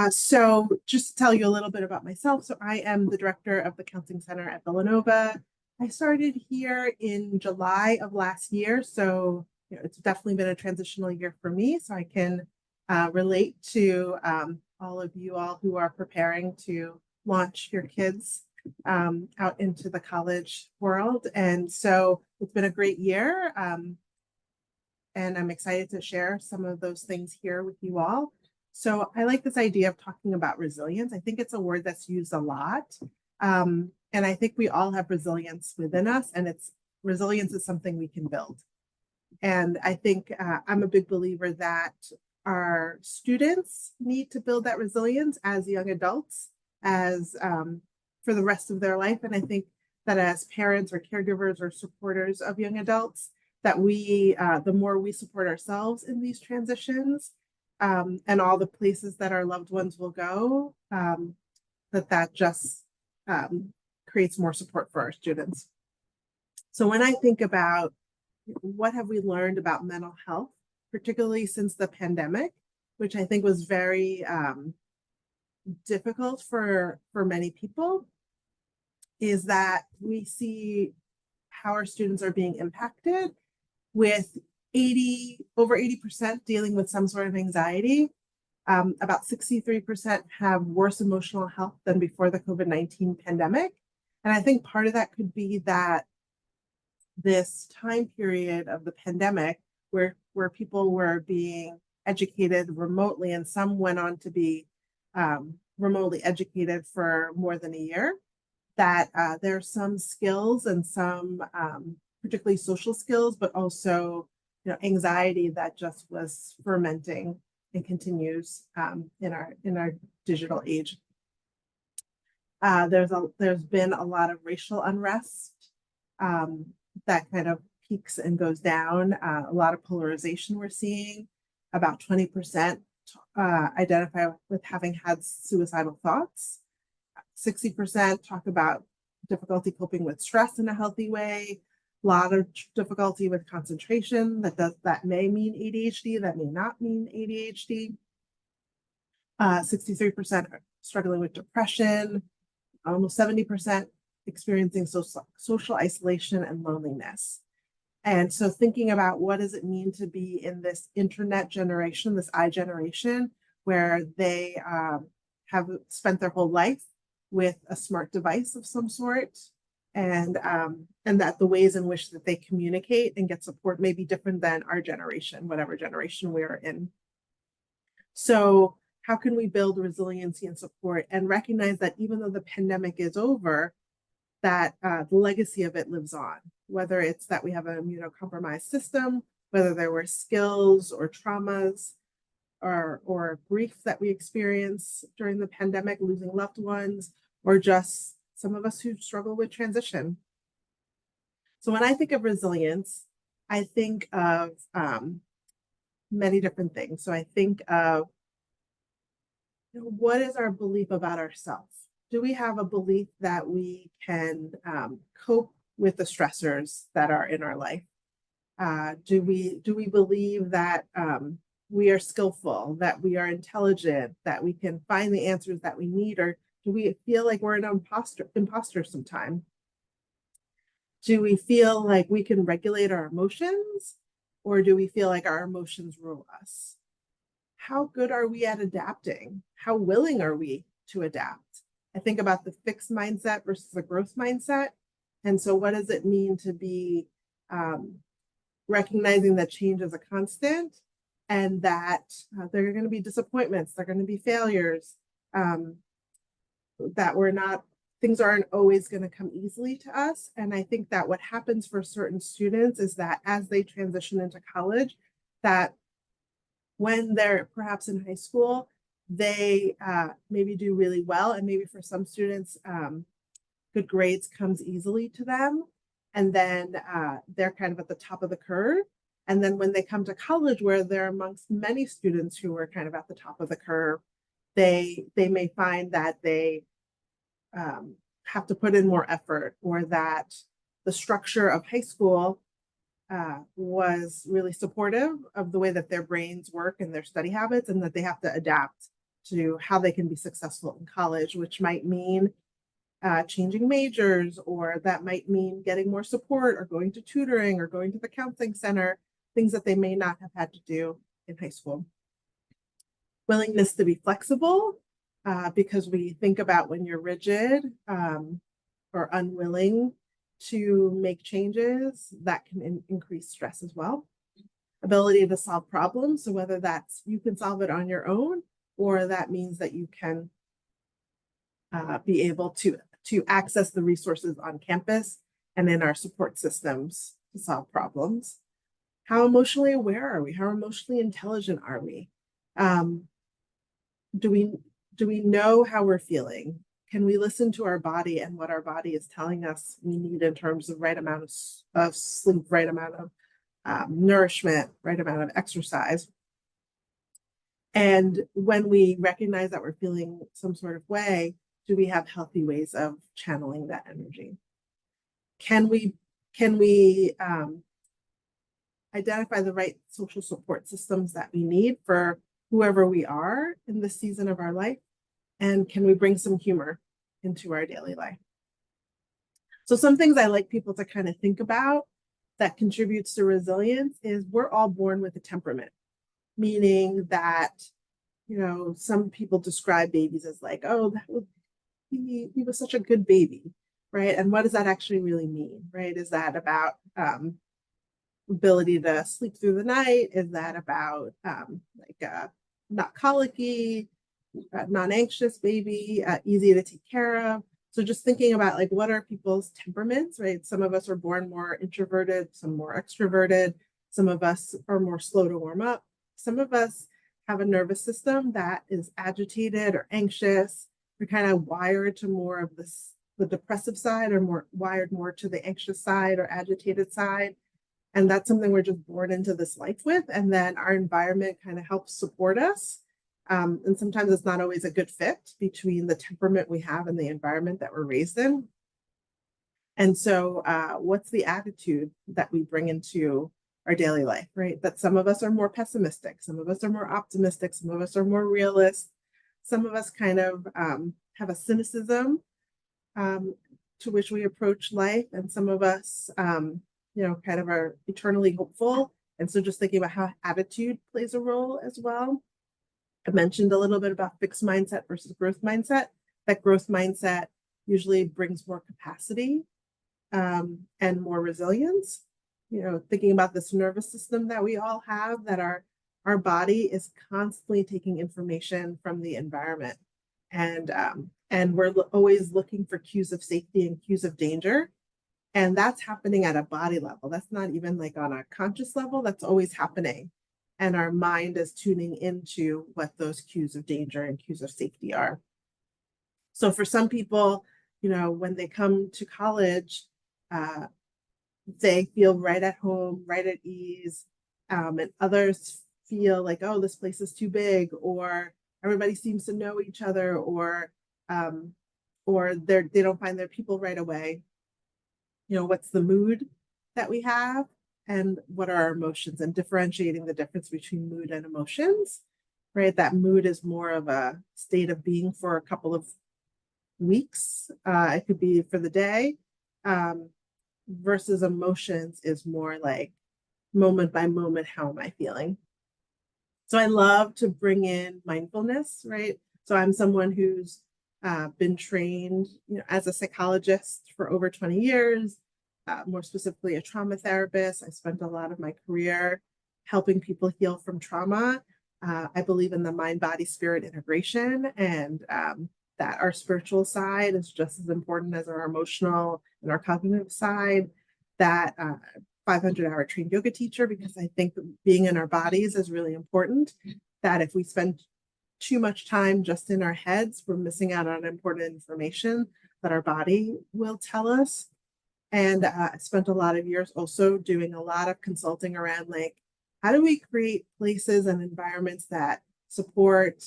So just to tell you a little bit about myself, so I am the director of the Counseling Center at Villanova. I started here in July of last year, so it's definitely been a transitional year for me, so I can relate to all of you all who are preparing to launch your kids out into the college world. And so it's been a great year, and I'm excited to share some of those things here with you all. So I like this idea of talking about resilience. I think it's a word that's used a lot. And I think we all have resilience within us, and resilience is something we can build. And I think I'm a big believer that our students need to build that resilience as young adults, as for the rest of their life. And I think that as parents or caregivers or supporters of young adults, that the more we support ourselves in these transitions, and all the places that our loved ones will go, that just creates more support for our students. So when I think about what have we learned about mental health, particularly since the pandemic, which I think was very difficult for many people, is that we see how our students are being impacted with over 80% dealing with some sort of anxiety. About 63% have worse emotional health than before the COVID-19 pandemic. And I think part of that could be that this time period of the pandemic where people were being educated remotely, and some went on to be remotely educated for more than a year, that there's some skills and some particularly social skills, but also anxiety that just was fermenting and continues in our digital age. There's been a lot of racial unrest that kind of peaks and goes down. A lot of polarization we're seeing. About 20% identify with having had suicidal thoughts. 60% talk about difficulty coping with stress in a healthy way. A lot of difficulty with concentration. That may mean ADHD, that may not mean ADHD. 63% are struggling with depression. Almost 70% experiencing social isolation and loneliness. And so thinking about what does it mean to be in this internet generation, this I generation, where they have spent their whole life with a smart device of some sort, and that the ways in which that they communicate and get support may be different than our generation, whatever generation we're in. So how can we build resiliency and support and recognize that even though the pandemic is over, that the legacy of it lives on, whether it's that we have an immunocompromised system, whether there were skills or traumas or grief that we experience during the pandemic, losing loved ones, or just some of us who struggle with transition. So when I think of resilience, I think of many different things. So I think of what is our belief about ourselves? Do we have a belief that we can cope with the stressors that are in our life? Do we believe that we are skillful, that we are intelligent, that we can find the answers that we need, or do we feel like we're an imposter sometimes? Do we feel like we can regulate our emotions, or do we feel like our emotions rule us? How good are we at adapting? How willing are we to adapt? I think about the fixed mindset versus the growth mindset. And so what does it mean to be recognizing that change is a constant, and that there are going to be disappointments, there are going to be failures, that things aren't always going to come easily to us. And I think that what happens for certain students is that as they transition into college, that when they're perhaps in high school, they maybe do really well. And maybe for some students, good grades comes easily to them. And then they're kind of at the top of the curve. And then when they come to college, where they're amongst many students who are kind of at the top of the curve, they may find that they have to put in more effort, or that the structure of high school was really supportive of the way that their brains work and their study habits, and that they have to adapt to how they can be successful in college, which might mean changing majors, or that might mean getting more support or going to tutoring or going to the counseling center, things that they may not have had to do in high school. Willingness to be flexible, because we think about when you're rigid or unwilling to make changes, that can increase stress as well. Ability to solve problems, so whether that's you can solve it on your own, or that means that you can be able to access the resources on campus and in our support systems to solve problems. How emotionally aware are we? How emotionally intelligent are we? Do we know how we're feeling? Can we listen to our body and what our body is telling us we need in terms of right amount of sleep, right amount of nourishment, right amount of exercise? And when we recognize that we're feeling some sort of way, do we have healthy ways of channeling that energy? Can we identify the right social support systems that we need for whoever we are in this season of our life? And can we bring some humor into our daily life? So some things I like people to kind of think about that contributes to resilience is we're all born with a temperament, meaning that, you know, some people describe babies as like, oh, he was such a good baby, right? And what does that actually really mean, right? Is that about ability to sleep through the night? Is that about not colicky, non-anxious baby, easy to take care of? So just thinking about like, what are people's temperaments, right? Some of us are born more introverted, some more extroverted. Some of us are more slow to warm up. Some of us have a nervous system that is agitated or anxious. We're kind of wired to more of the depressive side, or more wired more to the anxious side or agitated side. And that's something we're just born into this life with. And then our environment kind of helps support us. And sometimes it's not always a good fit between the temperament we have and the environment that we're raised in. And so what's the attitude that we bring into our daily life, right? That some of us are more pessimistic, some of us are more optimistic, some of us are more realist, some of us kind of have a cynicism to which we approach life, and some of us, you know, kind of are eternally hopeful. And so just thinking about how attitude plays a role as well. I mentioned a little bit about fixed mindset versus growth mindset. That growth mindset usually brings more capacity and more resilience. You know, thinking about this nervous system that we all have, that our body is constantly taking information from the environment, and we're always looking for cues of safety and cues of danger. And that's happening at a body level. That's not even like on a conscious level, that's always happening. And our mind is tuning into what those cues of danger and cues of safety are. So for some people, you know, when they come to college, they feel right at home, right at ease. And others feel like, oh, this place is too big, or everybody seems to know each other, or they don't find their people right away. You know, what's the mood that we have, and what are our emotions, and differentiating the difference between mood and emotions, right? That mood is more of a state of being for a couple of weeks. It could be for the day, versus emotions is more like moment by moment, how am I feeling? So I love to bring in mindfulness, right? So I'm someone who's been trained, you know, as a psychologist for over 20 years, more specifically a trauma therapist. I spent a lot of my career helping people heal from trauma. I believe in the mind, body, spirit integration, and that our spiritual side is just as important as our emotional and our cognitive side. That 500-hour trained yoga teacher, because I think being in our bodies is really important. That if we spend too much time just in our heads, we're missing out on important information that our body will tell us. And I spent a lot of years also doing a lot of consulting around like, how do we create places and environments that support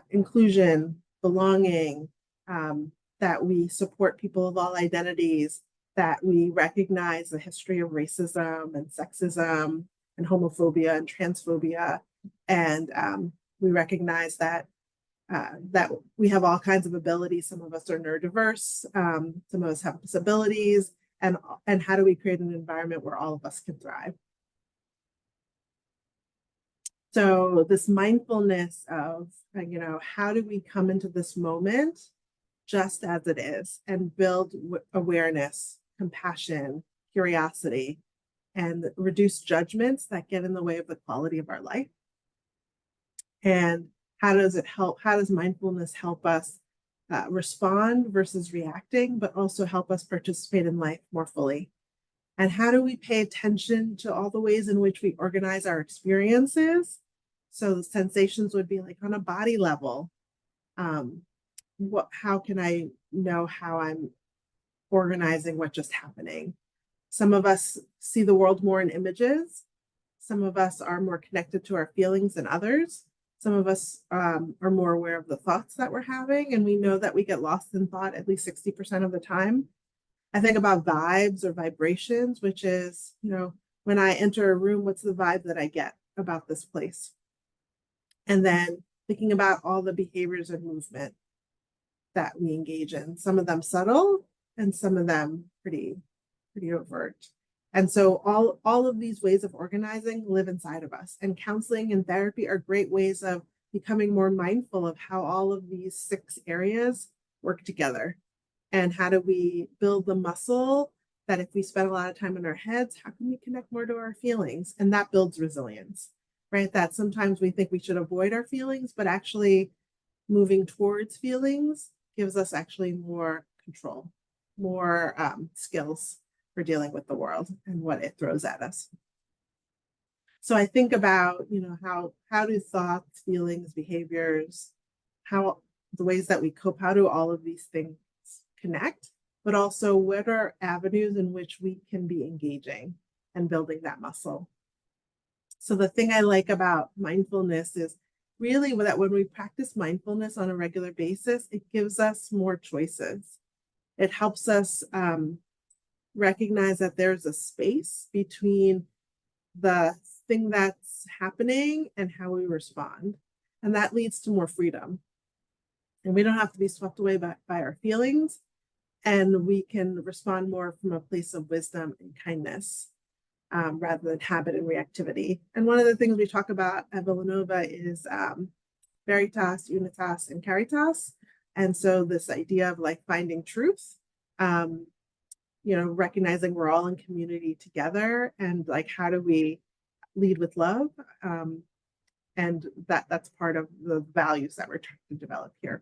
inclusion, belonging, that we support people of all identities, that we recognize the history of racism and sexism and homophobia and transphobia, And we recognize that that we have all kinds of abilities. Some of us are neurodiverse, some of us have disabilities, and how do we create an environment where all of us can thrive? So this mindfulness of, how do we come into this moment just as it is and build awareness, compassion, curiosity, and reduce judgments that get in the way of the quality of our life? And how does it help? How does mindfulness help us respond versus reacting, but also help us participate in life more fully? And how do we pay attention to all the ways in which we organize our experiences? So the sensations would be like on a body level. How can I know how I'm organizing what just happening? Some of us see the world more in images. Some of us are more connected to our feelings than others. Some of us are more aware of the thoughts that we're having, and we know that we get lost in thought at least 60% of the time. I think about vibes or vibrations, which is, when I enter a room, what's the vibe that I get about this place? And then thinking about all the behaviors and movement that we engage in, some of them subtle and some of them pretty overt. And so all of these ways of organizing live inside of us. And counseling and therapy are great ways of becoming more mindful of how all of these 6 areas work together. And how do we build the muscle that if we spend a lot of time in our heads, how can we connect more to our feelings? And that builds resilience, right? That sometimes we think we should avoid our feelings, but actually moving towards feelings gives us actually more control, more skills for dealing with the world and what it throws at us. So I think about, how do thoughts, feelings, behaviors, how the ways that we cope, how do all of these things connect, but also what are avenues in which we can be engaging and building that muscle. So the thing I like about mindfulness is really that when we practice mindfulness on a regular basis, it gives us more choices. It helps us recognize that there's a space between the thing that's happening and how we respond. And that leads to more freedom. And we don't have to be swept away by our feelings. And we can respond more from a place of wisdom and kindness rather than habit and reactivity. And one of the things we talk about at Villanova is veritas, unitas, and caritas. And so this idea of like finding truth, recognizing we're all in community together, and like how do we lead with love, and that's part of the values that we're trying to develop here.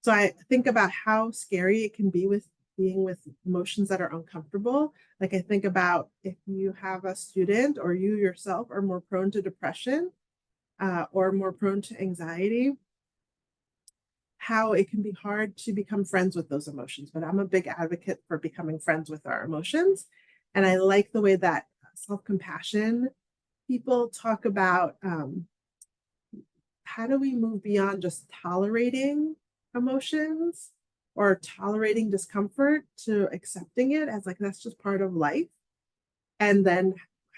So I think about how scary it can be with being with emotions that are uncomfortable. Like I think about if you have a student or you yourself are more prone to depression or more prone to anxiety, how it can be hard to become friends with those emotions. But I'm a big advocate for becoming friends with our emotions. And I like the way that self-compassion people talk about how do we move beyond just tolerating emotions or tolerating discomfort to accepting it as like that's just part of life. And then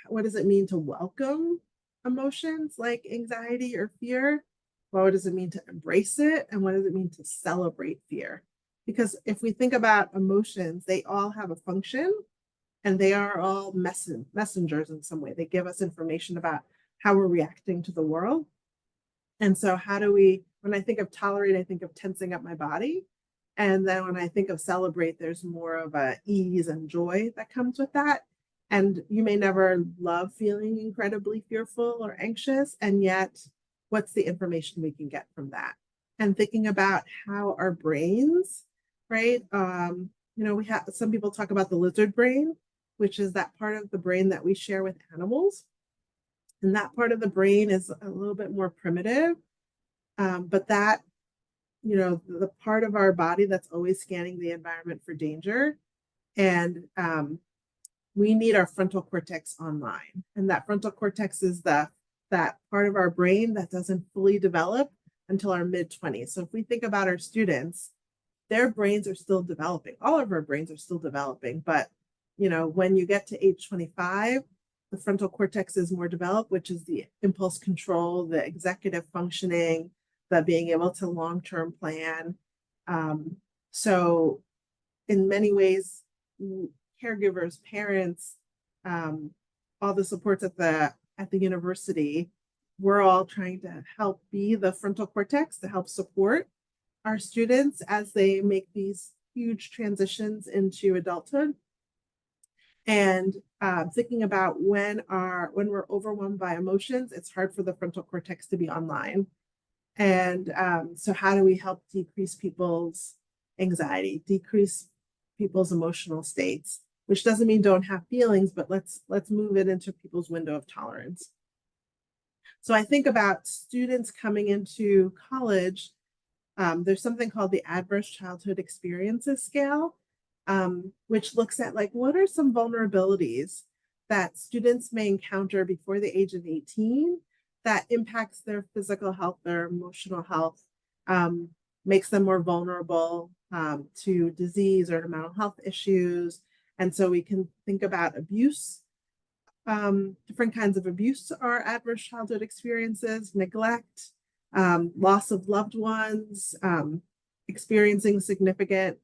what does it mean to welcome emotions like anxiety or fear? What does it mean to embrace it? And what does it mean to celebrate fear? Because if we think about emotions, they all have a function and they are all messengers in some way. They give us information about how we're reacting to the world. And so how do we, when I think of tolerate, I think of tensing up my body. And then when I think of celebrate, there's more of a ease and joy that comes with that. And you may never love feeling incredibly fearful or anxious. And yet, what's the information we can get from that? And thinking about how our brains, right? We have some people talk about the lizard brain, which is that part of the brain that we share with animals. And that part of the brain is a little bit more primitive, but that, the part of our body that's always scanning the environment for danger. And we need our frontal cortex online. And that frontal cortex is that part of our brain that doesn't fully develop until our mid-20s. So if we think about our students, their brains are still developing. All of our brains are still developing. But, when you get to age 25, the frontal cortex is more developed, which is the impulse control, the executive functioning, the being able to long-term plan. So in many ways, caregivers, parents, all the supports at the university, we're all trying to help be the frontal cortex to help support our students as they make these huge transitions into adulthood. And thinking about when we're overwhelmed by emotions, it's hard for the frontal cortex to be online. And so how do we help decrease people's anxiety, decrease people's emotional states, which doesn't mean don't have feelings, but let's move it into people's window of tolerance. So I think about students coming into college. There's something called the Adverse Childhood Experiences Scale, which looks at like what are some vulnerabilities that students may encounter before the age of 18 that impacts their physical health, their emotional health, makes them more vulnerable to disease or to mental health issues. And so we can think about abuse. Different kinds of abuse are adverse childhood experiences, neglect, loss of loved ones, experiencing significant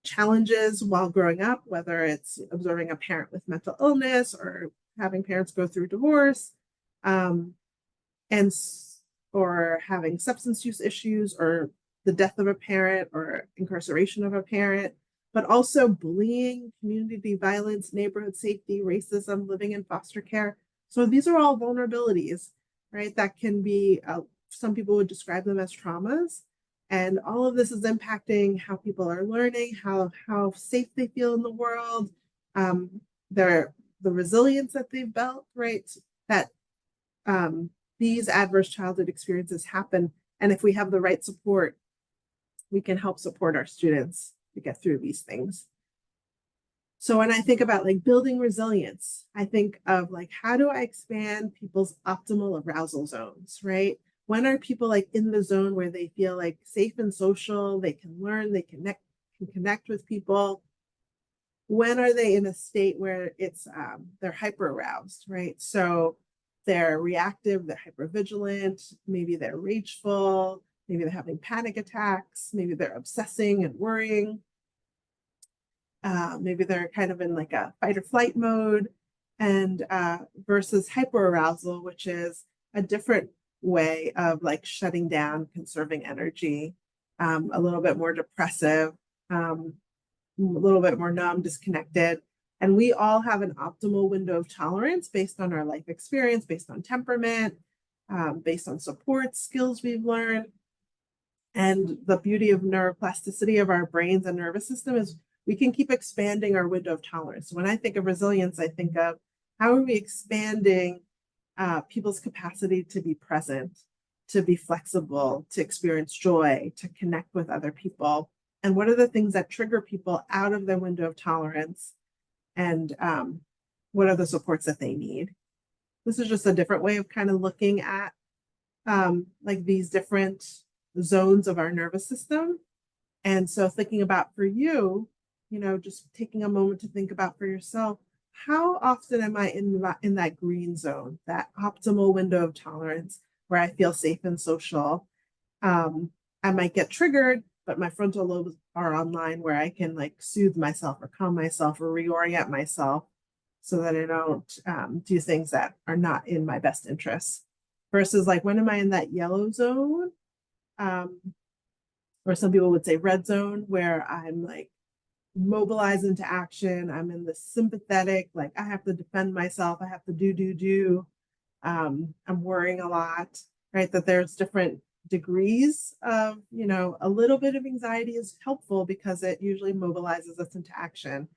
challenges while growing up, whether it's observing a parent with mental illness or having parents go through divorce, or having substance use issues, or the death of a parent or incarceration of a parent, but also bullying, community violence, neighborhood safety, racism, living in foster care. So these are all vulnerabilities, right? That can be, some people would describe them as traumas. And all of this is impacting how people are learning, how safe they feel in the world, the resilience that they've built, right? That these adverse childhood experiences happen. And if we have the right support, we can help support our students to get through these things. So when I think about like building resilience, I think of like, how do I expand people's optimal arousal zones, right? When are people like in the zone where they feel like safe and social, they can learn, they can connect with people? When are they in a state where it's they're hyper aroused, right? So they're reactive, they're hypervigilant, maybe they're rageful, maybe they're having panic attacks, maybe they're obsessing and worrying. Maybe they're kind of in like a fight or flight mode, and versus hyperarousal, which is a different way of like shutting down, conserving energy, a little bit more depressive, a little bit more numb, disconnected. And we all have an optimal window of tolerance based on our life experience, based on temperament, based on support skills we've learned. And the beauty of neuroplasticity of our brains and nervous system is we can keep expanding our window of tolerance. When I think of resilience, I think of how are we expanding people's capacity to be present, to be flexible, to experience joy, to connect with other people. And what are the things that trigger people out of their window of tolerance? And what are the supports that they need? This is just a different way of kind of looking at like these different zones of our nervous system. And so thinking about for you, you know, just taking a moment to think about for yourself, how often am I in that green zone, that optimal window of tolerance where I feel safe and social? I might get triggered, but my frontal lobes are online where I can like soothe myself or calm myself or reorient myself so that I don't do things that are not in my best interests. Versus like, when am I in that yellow zone? Or some people would say red zone, where I'm like mobilized into action. I'm in the sympathetic, like I have to defend myself. I have to do. I'm worrying a lot, right? That there's different degrees of, you know, a little bit of anxiety is helpful because it usually mobilizes us into action.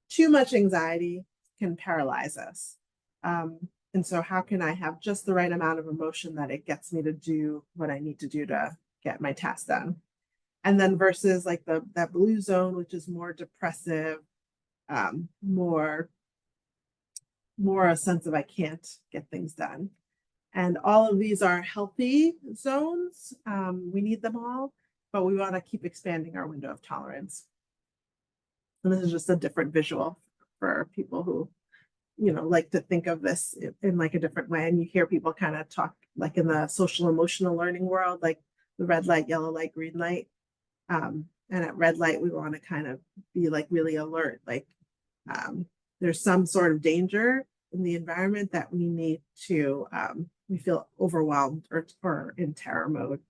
Too much anxiety can paralyze us. And so how can I have just the right amount of emotion that it gets me to do what I need to do to get my task done? And then versus like that blue zone, which is more depressive, more a sense of I can't get things done. And all of these are healthy zones. We need them all, but we want to keep expanding our window of tolerance. And this is just a different visual for people who like to think of this in like a different way. And you hear people kind of talk like in the social emotional learning world, like the red light, yellow light, green light. And at red light, we want to kind of be like really alert, like there's some sort of danger in the environment that we need to, we feel overwhelmed or in terror mode.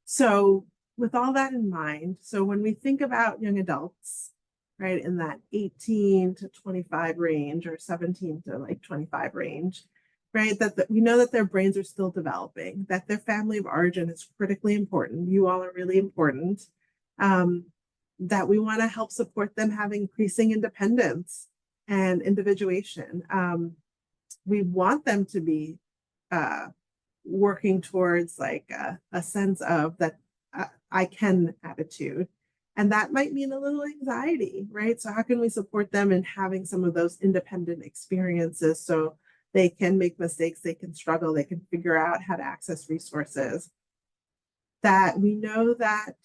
So with all that in mind, so when we think about young adults, right, in that 18 to 25 range or 17 to like 25 range, right, that we know that their brains are still developing, that their family of origin is critically important. You all are really important. That we want to help support them have increasing independence and individuation. We want them to be working towards like a sense of that I can attitude. And that might mean a little anxiety, right? So how can we support them in having some of those independent experiences so they can make mistakes, they can struggle, they can figure out how to access resources? That we know that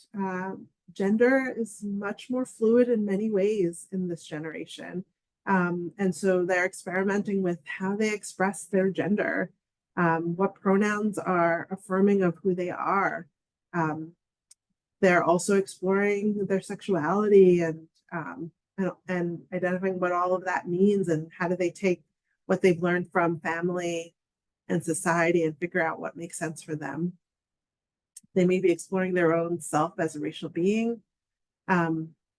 gender is much more fluid in many ways in this generation. And so they're experimenting with how they express their gender, what pronouns are affirming of who they are. They're also exploring their sexuality and identifying what all of that means and how do they take what they've learned from family and society and figure out what makes sense for them. They may be exploring their own self as a racial being.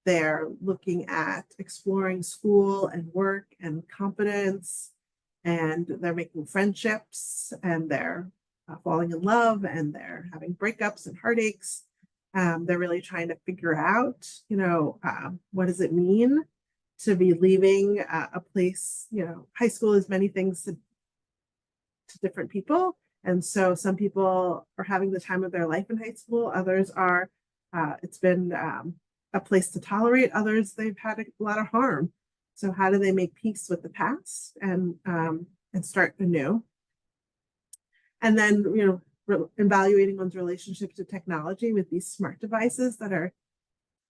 They're looking at exploring school and work and competence, and they're making friendships, and they're falling in love, and they're having breakups and heartaches. They're really trying to figure out, what does it mean to be leaving a place? High school is many things to different people. And so some people are having the time of their life in high school. Others are, it's been a place to tolerate. Others, they've had a lot of harm. So how do they make peace with the past and start anew? And then, evaluating one's relationship to technology with these smart devices that are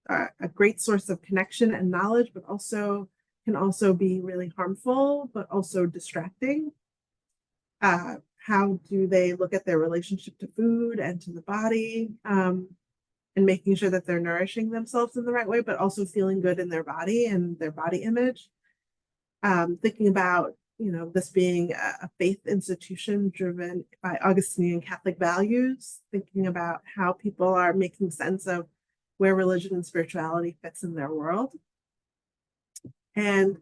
a great source of connection and knowledge, but can also be really harmful, but also distracting. How do they look at their relationship to food and to the body, and making sure that they're nourishing themselves in the right way, but also feeling good in their body and their body image. Thinking about, this being a faith institution driven by Augustinian Catholic values, thinking about how people are making sense of where religion and spirituality fits in their world. And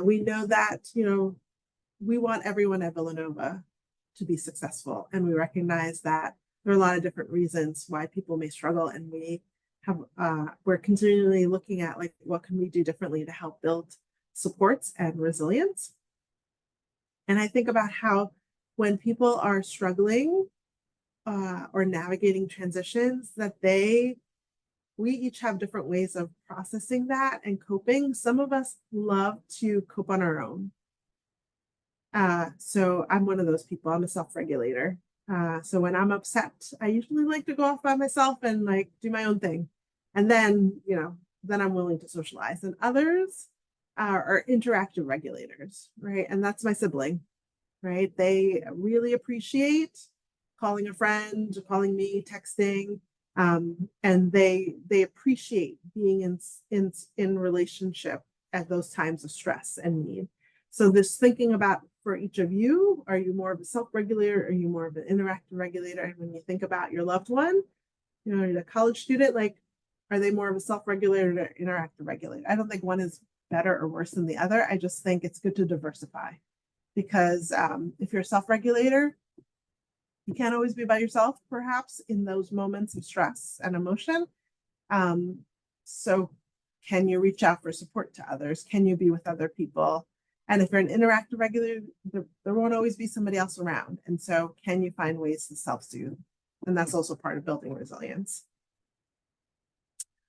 we know that, we want everyone at Villanova to be successful. And we recognize that there are a lot of different reasons why people may struggle. And we're continually looking at like, what can we do differently to help build supports and resilience? And I think about how when people are struggling or navigating transitions, that we each have different ways of processing that and coping. Some of us love to cope on our own. So I'm one of those people. I'm a self-regulator. So when I'm upset, I usually like to go off by myself and like do my own thing. And then, then I'm willing to socialize. And others are interactive regulators, right? And that's my sibling, right? They really appreciate calling a friend, calling me, texting, and they appreciate being in relationship at those times of stress and need. So this thinking about for each of you, are you more of a self-regulator? Are you more of an interactive regulator? And when you think about your loved one, a college student, like, are they more of a self-regulator or interactive regulator? I don't think one is better or worse than the other. I just think it's good to diversify because if you're a self-regulator, you can't always be by yourself, perhaps in those moments of stress and emotion. So can you reach out for support to others? Can you be with other people? And if you're an interactive regulator, there won't always be somebody else around. And so can you find ways to self-soothe? And that's also part of building resilience.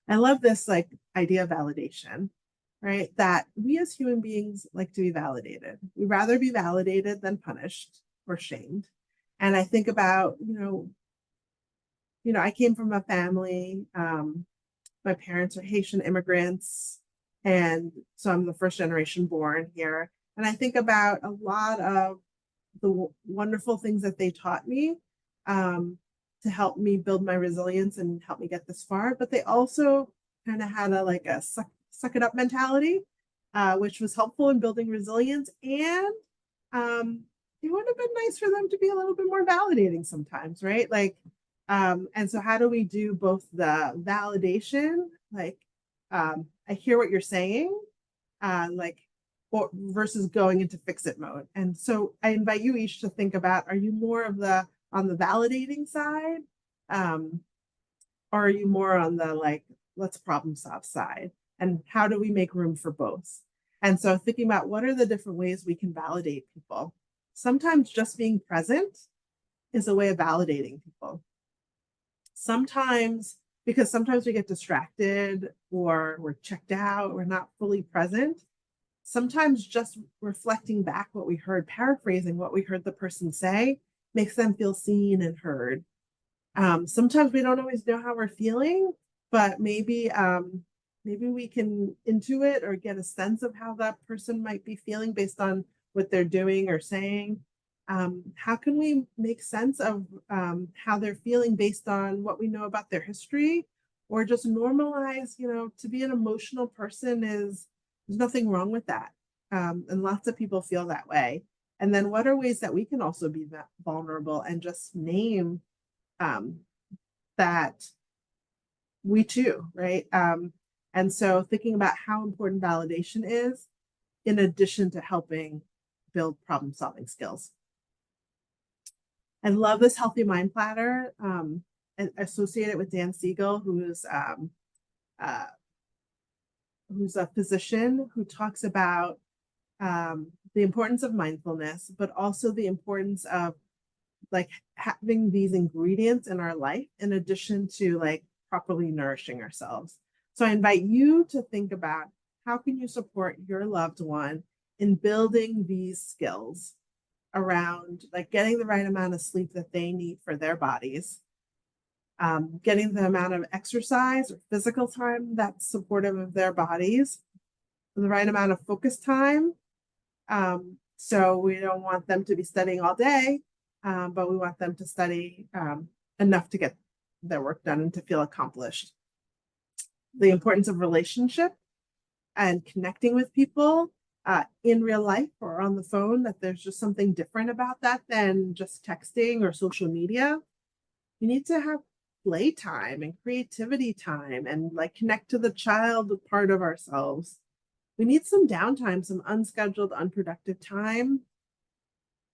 I love this idea of validation, right? That we as human beings like to be validated. We'd rather be validated than punished or shamed. And I think about, I came from a family, my parents are Haitian immigrants. And so I'm the first generation born here. And I think about a lot of the wonderful things that they taught me to help me build my resilience and help me get this far. But they also kind of had a suck it up mentality, which was helpful in building resilience. And it would have been nice for them to be a little bit more validating sometimes, right? And so how do we do both the validation, I hear what you're saying, or versus going into fix it mode. And so I invite you each to think about, are you more of on the validating side? Or are you more on the let's problem solve side? And how do we make room for both? And so thinking about what are the different ways we can validate people. Sometimes just being present is a way of validating people. Sometimes, because sometimes we get distracted or we're checked out, we're not fully present. Sometimes just reflecting back what we heard, paraphrasing what we heard the person say, makes them feel seen and heard. Sometimes we don't always know how we're feeling, but maybe we can intuit or get a sense of how that person might be feeling based on what they're doing or saying. How can we make sense of how they're feeling based on what we know about their history, or just normalize, to be an emotional person there's nothing wrong with that. And lots of people feel that way. And then what are ways that we can also be vulnerable and just name that we too, right? And so thinking about how important validation is in addition to helping build problem solving skills. I love this healthy mind platter associated with Dan Siegel, who's a physician who talks about the importance of mindfulness, but also the importance of having these ingredients in our life in addition to properly nourishing ourselves. So I invite you to think about how can you support your loved one in building these skills around getting the right amount of sleep that they need for their bodies, getting the amount of exercise or physical time that's supportive of their bodies, the right amount of focus time. So we don't want them to be studying all day, but we want them to study enough to get their work done and to feel accomplished. The importance of relationship and connecting with people in real life or on the phone, that there's just something different about that than just texting or social media. We need to have play time and creativity time and connect to the child part of ourselves. We need some downtime, some unscheduled, unproductive time.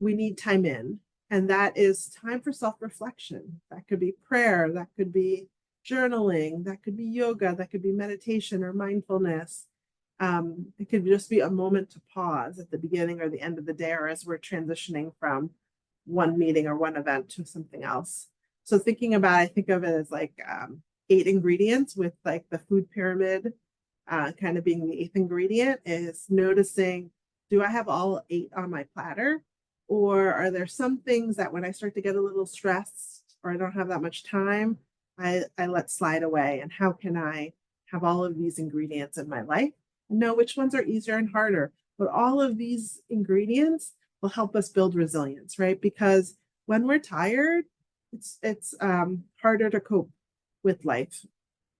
We need time in, and that is time for self-reflection. That could be prayer, that could be journaling, that could be yoga, that could be meditation or mindfulness. It could just be a moment to pause at the beginning or the end of the day, or as we're transitioning from one meeting or one event to something else. So thinking about, I think of it as 8 ingredients, with the food pyramid kind of being the 8th ingredient, is noticing, do I have all 8 on my platter? Or are there some things that when I start to get a little stressed or I don't have that much time, I let slide away? And how can I have all of these ingredients in my life and know which ones are easier and harder? But all of these ingredients will help us build resilience, right? Because when we're tired, it's harder to cope with life,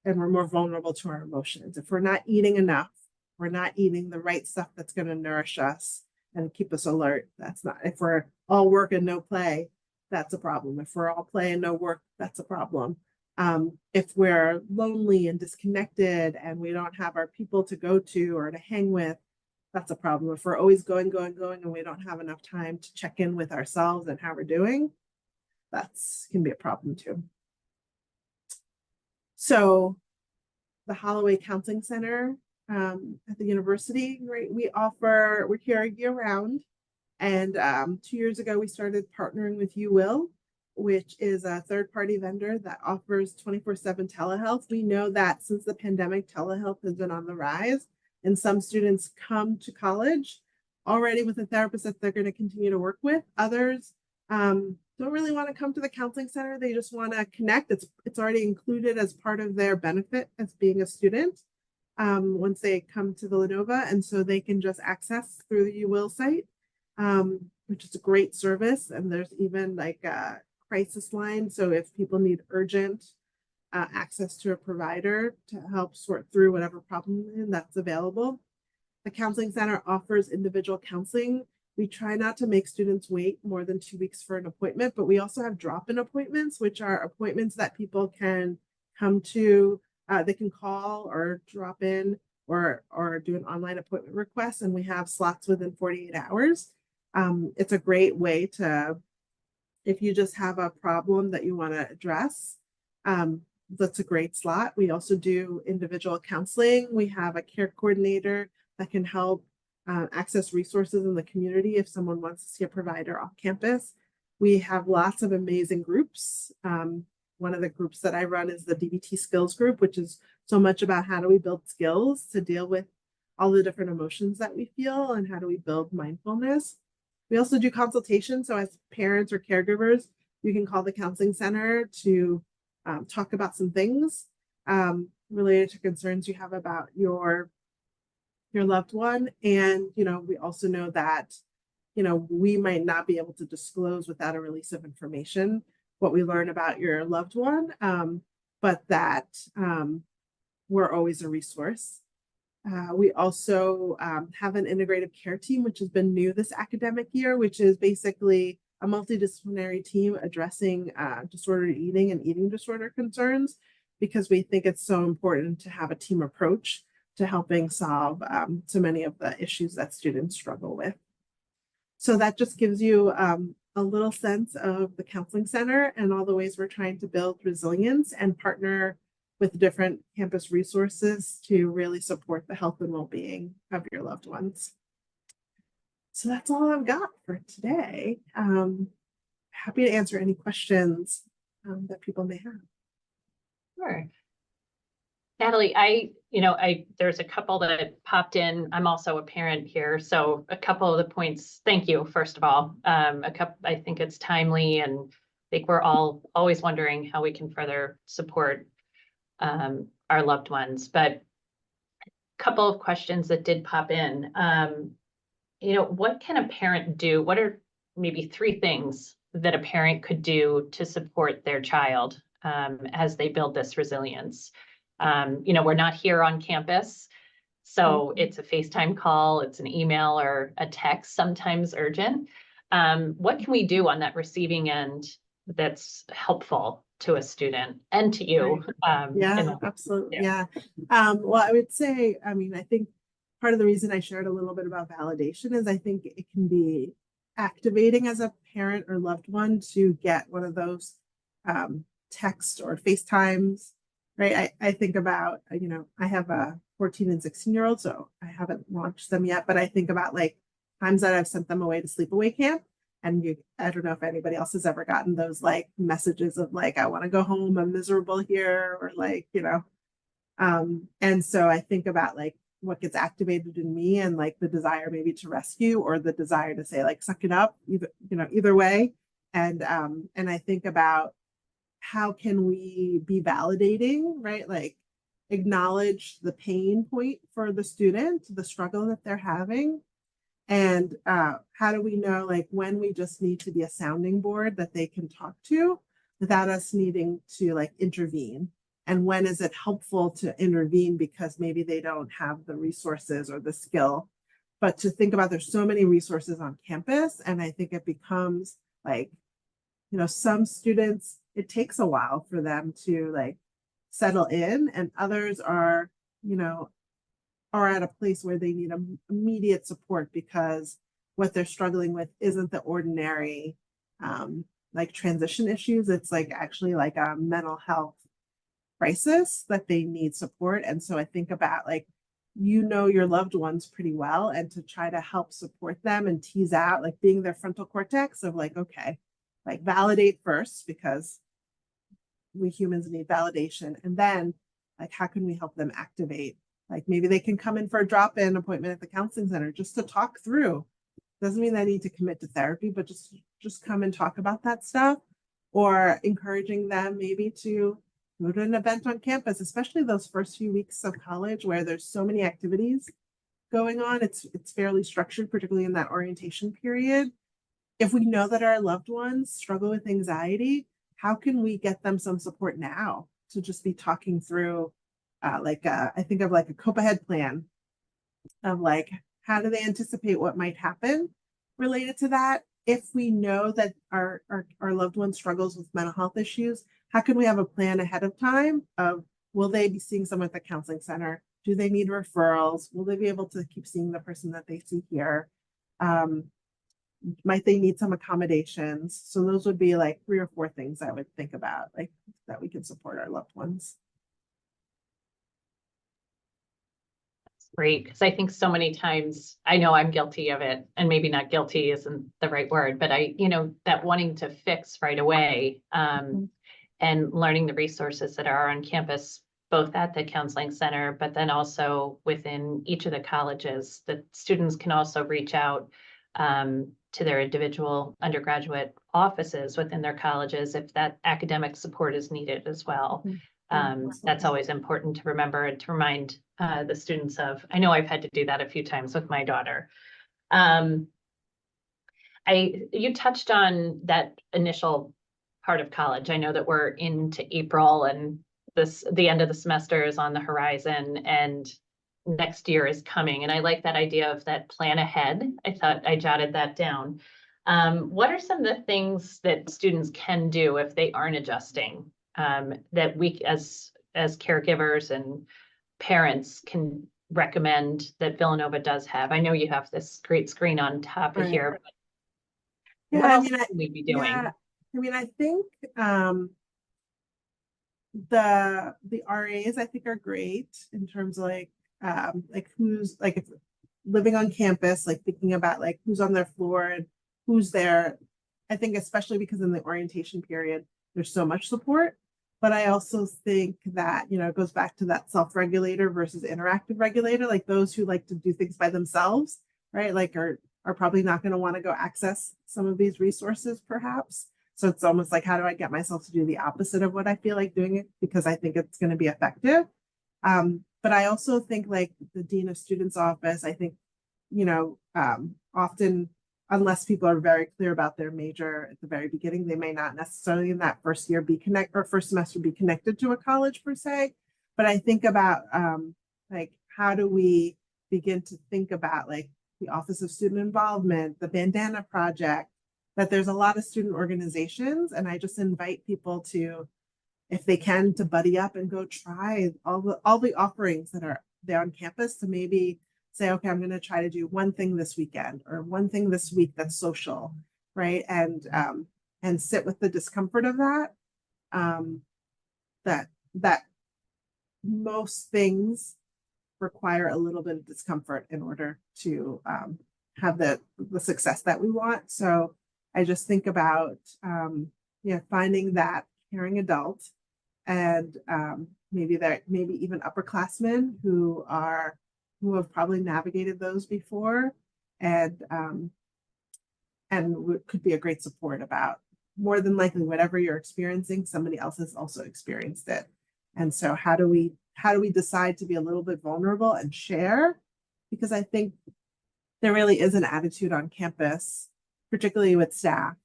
and we're more vulnerable to our emotions. If we're not eating enough, we're not eating the right stuff that's going to nourish us and keep us alert. That's not, if we're all work and no play, that's a problem. If we're all play and no work, that's a problem. If we're lonely and disconnected and we don't have our people to go to or to hang with, that's a problem. If we're always going, and we don't have enough time to check in with ourselves and how we're doing, that's can be a problem too. So the Holloway Counseling Center at the university, right? We're here year round. And 2 years ago, we started partnering with You Will, which is a third-party vendor that offers 24/7 telehealth. We know that since the pandemic, telehealth has been on the rise, and some students come to college already with a therapist that they're going to continue to work with. Others don't really want to come to the counseling center. They just want to connect. It's already included as part of their benefit as being a student. once they come to Villanova, and so they can just access through the You Will site, which is a great service. And there's even like a crisis line, so if people need urgent access to a provider to help sort through whatever problem that's available. The counseling center offers individual counseling. We try not to make students wait more than 2 weeks for an appointment, but we also have drop-in appointments, which are appointments that people can come to. They can call or drop in or do an online appointment request, and we have slots within 48 hours. It's a great way to, if you just have a problem that you want to address, that's a great slot. We also do individual counseling. We have a care coordinator that can help access resources in the community if someone wants to see a provider off campus. We have lots of amazing groups. One of the groups that I run is the DBT skills group, which is so much about how do we build skills to deal with all the different emotions that we feel and how do we build mindfulness. We also do consultations. So as parents or caregivers, you can call the counseling center to talk about some things related to concerns you have about your loved one. And, we also know that, we might not be able to disclose without a release of information what we learn about your loved one, but that we're always a resource. We also have an integrative care team, which has been new this academic year, which is basically a multidisciplinary team addressing disordered eating and eating disorder concerns, because we think it's so important to have a team approach to helping solve so many of the issues that students struggle with. So that just gives you a little sense of the counseling center and all the ways we're trying to build resilience and partner with different campus resources to really support the health and well-being of your loved ones. So that's all I've got for today. Happy to answer any questions that people may have. Sure. Nathalie, there's a couple that popped in. I'm also a parent here, so a couple of the points. Thank you, first of all. I think it's timely, and I think we're all always wondering how we can further support our loved ones. But a couple of questions that did pop in. What can a parent do? What are maybe 3 things that a parent could do to support their child as they build this resilience? We're not here on campus, so it's a FaceTime call, it's an email or a text, sometimes urgent. What can we do on that receiving end that's helpful to a student and to you? Yeah, absolutely. Yeah. Well, I would say, I think part of the reason I shared a little bit about validation is I think it can be activating as a parent or loved one to get one of those text or FaceTimes, right? I think about, I have a 14 and 16-year-old, so I haven't launched them yet, but I think about like times that I've sent them away to sleepaway camp. And I don't know if anybody else has ever gotten those like messages of like, I want to go home, I'm miserable here, or like, and so I think about like what gets activated in me and like the desire maybe to rescue or the desire to say like, suck it up, either way. And I think about how can we be validating, right? Like acknowledge the pain point for the student, the struggle that they're having. And how do we know like when we just need to be a sounding board that they can talk to without us needing to like intervene? And when is it helpful to intervene because maybe they don't have the resources or the skill? But to think about, there's so many resources on campus, and I think it becomes like, some students, it takes a while for them to like settle in, and others are, are at a place where they need immediate support because what they're struggling with isn't the ordinary like transition issues. It's like actually like a mental health crisis that they need support. And so I think about like, your loved ones pretty well, and to try to help support them and tease out like being their frontal cortex of like, okay, like validate first because we humans need validation. And then like, how can we help them activate? Like maybe they can come in for a drop-in appointment at the counseling center just to talk through. Doesn't mean they need to commit to therapy, but just come and talk about that stuff, or encouraging them maybe to go to an event on campus, especially those first few weeks of college where there's so many activities going on. It's fairly structured, particularly in that orientation period. If we know that our loved ones struggle with anxiety, how can we get them some support now to just be talking through I think of like a cope ahead plan of like, how do they anticipate what might happen related to that? If we know that our loved one struggles with mental health issues, how can we have a plan ahead of time of, will they be seeing someone at the counseling center? Do they need referrals? Will they be able to keep seeing the person that they see here? Might they need some accommodations? So those would be like 3 or 4 things I would think about, like that we can support our loved ones. Great, because I think so many times, I know I'm guilty of it, and maybe not guilty isn't the right word, but that wanting to fix right away, and learning the resources that are on campus, both at the counseling center, but then also within each of the colleges, that students can also reach out to their individual undergraduate offices within their colleges if that academic support is needed as well. That's always important to remember and to remind the students of. I know I've had to do that a few times with my daughter. You touched on that initial part of college. I know that we're into April and the end of the semester is on the horizon and next year is coming. And I like that idea of that plan ahead. I thought I jotted that down. What are some of the things that students can do if they aren't adjusting, that we as caregivers and parents can recommend that Villanova does have? I know you have this great screen on top of here. But what else can we be doing? Yeah, I mean, I think the RAs I think are great in terms of like who's like, if living on campus, like thinking about like who's on their floor and who's there. I think especially because in the orientation period, there's so much support. But I also think that, it goes back to that self-regulator versus interactive regulator, like those who like to do things by themselves, right? Like are probably not going to want to go access some of these resources perhaps. So it's almost like, how do I get myself to do the opposite of what I feel like doing it because I think it's going to be effective. But I also think like the Dean of Students office, I think, often, unless people are very clear about their major at the very beginning, they may not necessarily in that first year first semester be connected to a college per se. But I think about like, how do we begin to think about like the Office of Student Involvement, the Bandana Project, that there's a lot of student organizations. And I just invite people to, if they can, to buddy up and go try all the offerings that are there on campus, to maybe say, okay, I'm going to try to do one thing this weekend or one thing this week that's social, right? And sit with the discomfort of that. That most things require a little bit of discomfort in order to have the success that we want. So I just think about finding that caring adult, and maybe even upperclassmen who have probably navigated those before, and could be a great support about, more than likely, whatever you're experiencing, somebody else has also experienced it. And so how do we decide to be a little bit vulnerable and share? Because I think there really is an attitude on campus, particularly with staff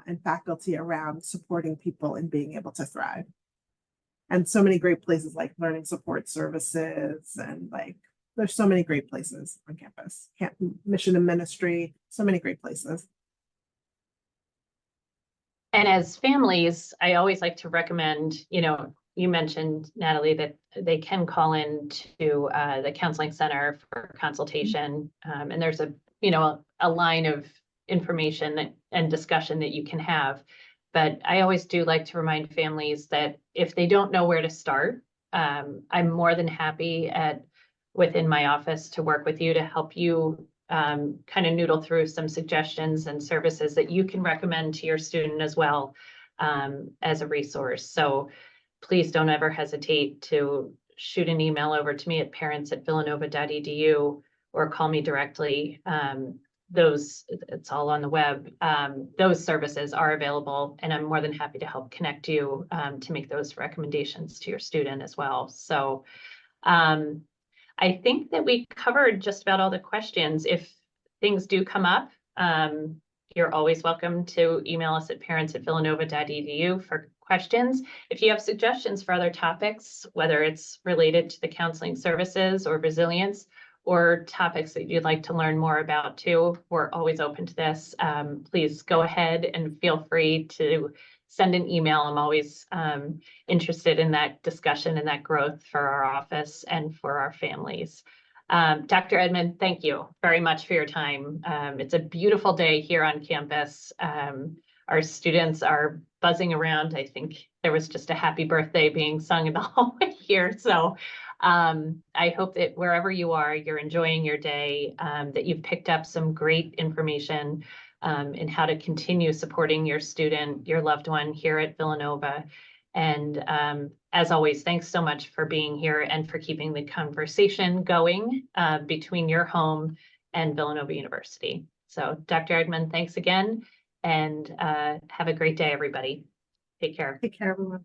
and faculty, around supporting people and being able to thrive. And so many great places like learning support services, and like there's so many great places on campus. Mission and ministry, so many great places. And as families, I always like to recommend, you mentioned, Nathalie, that they can call in to the counseling center for consultation. And there's a line of information and discussion that you can have. But I always do like to remind families that if they don't know where to start, I'm more than happy within my office to work with you to help you kind of noodle through some suggestions and services that you can recommend to your student as well, as a resource. So please don't ever hesitate to shoot an email over to me at parents@villanova.edu or call me directly. those, it's all on the web. Those services are available, and I'm more than happy to help connect you to make those recommendations to your student as well. So I think that we covered just about all the questions. If things do come up, you're always welcome to email us at parents@villanova.edu for questions. If you have suggestions for other topics, whether it's related to the counseling services or resilience, or topics that you'd like to learn more about too, we're always open to this. Please go ahead and feel free to send an email. I'm always interested in that discussion and that growth for our office and for our families. Dr. Edmond, thank you very much for your time. It's a beautiful day here on campus. Our students are buzzing around. I think there was just a happy birthday being sung in the hallway here. So I hope that wherever you are, you're enjoying your day, that you've picked up some great information in how to continue supporting your student, your loved one here at Villanova. And as always, thanks so much for being here and for keeping the conversation going between your home and Villanova University. So Dr. Edmond, thanks again, and have a great day, everybody. Take care. Take care, everyone.